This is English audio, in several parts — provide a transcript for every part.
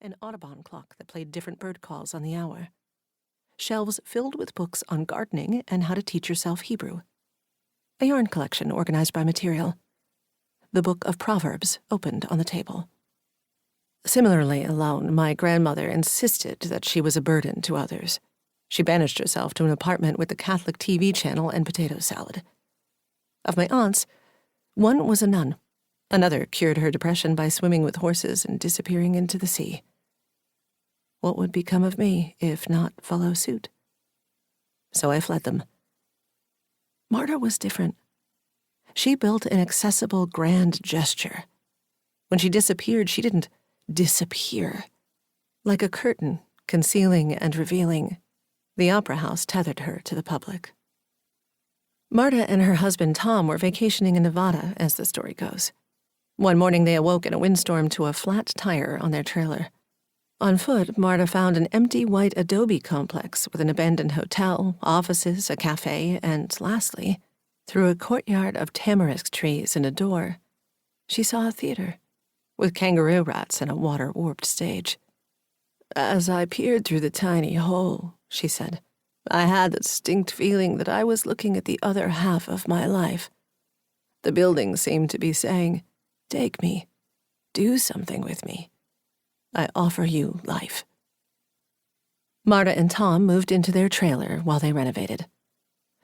an Audubon clock that played different bird calls on the hour, shelves filled with books on gardening and how to teach yourself Hebrew, a yarn collection organized by material, the book of Proverbs opened on the table. Similarly alone, my grandmother insisted that she was a burden to others. She banished herself to an apartment with the Catholic TV channel and potato salad. Of my aunts, one was a nun. Another cured her depression by swimming with horses and disappearing into the sea. What would become of me if not follow suit? So I fled them. Marta was different. She built an accessible, grand gesture. When she disappeared, she didn't disappear. Like a curtain, concealing and revealing, the opera house tethered her to the public. Marta and her husband Tom were vacationing in Nevada, as the story goes. One morning they awoke in a windstorm to a flat tire on their trailer. On foot, Marta found an empty white adobe complex with an abandoned hotel, offices, a cafe, and lastly, through a courtyard of tamarisk trees and a door, she saw a theater, with kangaroo rats and a water-warped stage. As I peered through the tiny hole, she said, I had the distinct feeling that I was looking at the other half of my life. The building seemed to be saying, take me, do something with me. I offer you life. Marta and Tom moved into their trailer while they renovated.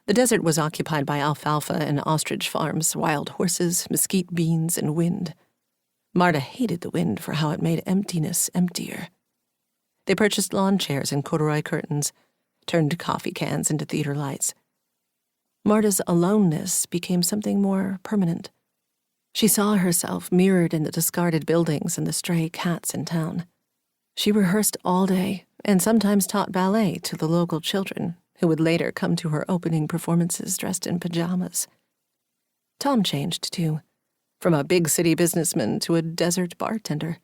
The desert was occupied by alfalfa and ostrich farms, wild horses, mesquite beans, and wind. Marta hated the wind for how it made emptiness emptier. They purchased lawn chairs and corduroy curtains, turned coffee cans into theater lights. Marta's aloneness became something more permanent. She saw herself mirrored in the discarded buildings and the stray cats in town. She rehearsed all day and sometimes taught ballet to the local children who would later come to her opening performances dressed in pajamas. Tom changed, too, from a big city businessman to a desert bartender,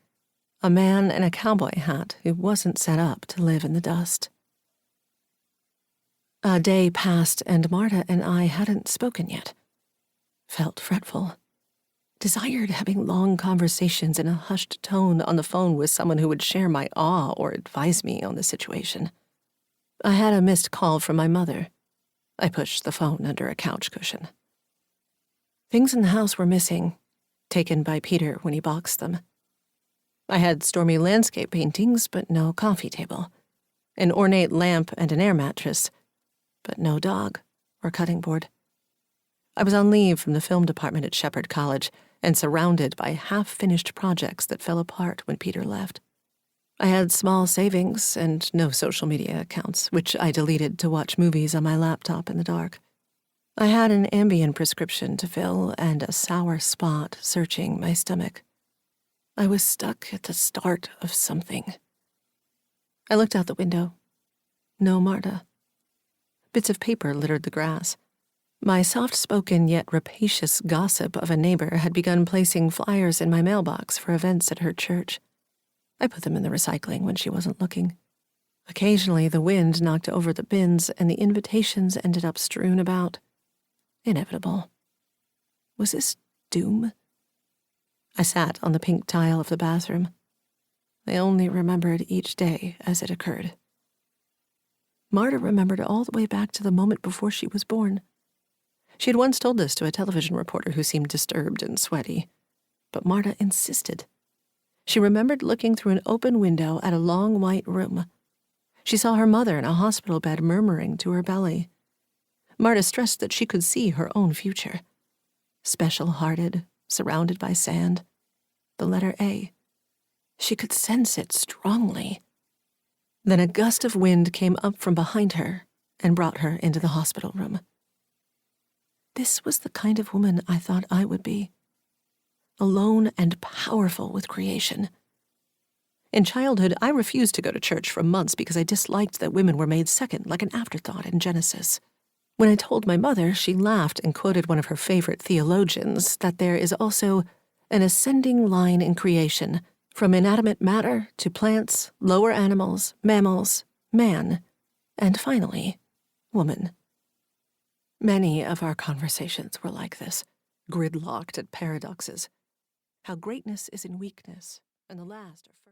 a man in a cowboy hat who wasn't set up to live in the dust. A day passed and Marta and I hadn't spoken yet. Felt fretful. Desired having long conversations in a hushed tone on the phone with someone who would share my awe or advise me on the situation. I had a missed call from my mother. I pushed the phone under a couch cushion. Things in the house were missing, taken by Peter when he boxed them. I had stormy landscape paintings, but no coffee table. An ornate lamp and an air mattress, but no dog or cutting board. I was on leave from the film department at Shepherd College and surrounded by half-finished projects that fell apart when Peter left. I had small savings and no social media accounts, which I deleted to watch movies on my laptop in the dark. I had an Ambien prescription to fill and a sour spot searching my stomach. I was stuck at the start of something. I looked out the window. No Marta. Bits of paper littered the grass. My soft-spoken yet rapacious gossip of a neighbor had begun placing flyers in my mailbox for events at her church. I put them in the recycling when she wasn't looking. Occasionally, the wind knocked over the bins and the invitations ended up strewn about. Inevitable. Was this doom? I sat on the pink tile of the bathroom. I only remembered each day as it occurred. Marta remembered all the way back to the moment before she was born. She had once told this to a television reporter who seemed disturbed and sweaty, but Marta insisted. She remembered looking through an open window at a long white room. She saw her mother in a hospital bed murmuring to her belly. Marta stressed that she could see her own future. Special-hearted, surrounded by sand. The letter A. She could sense it strongly. Then a gust of wind came up from behind her and brought her into the hospital room. This was the kind of woman I thought I would be. Alone and powerful with creation. In childhood, I refused to go to church for months because I disliked that women were made second, like an afterthought in Genesis. When I told my mother, she laughed and quoted one of her favorite theologians that there is also an ascending line in creation, from inanimate matter to plants, lower animals, mammals, man, and finally, woman. Many of our conversations were like this, gridlocked at paradoxes. How greatness is in weakness, and the last are first.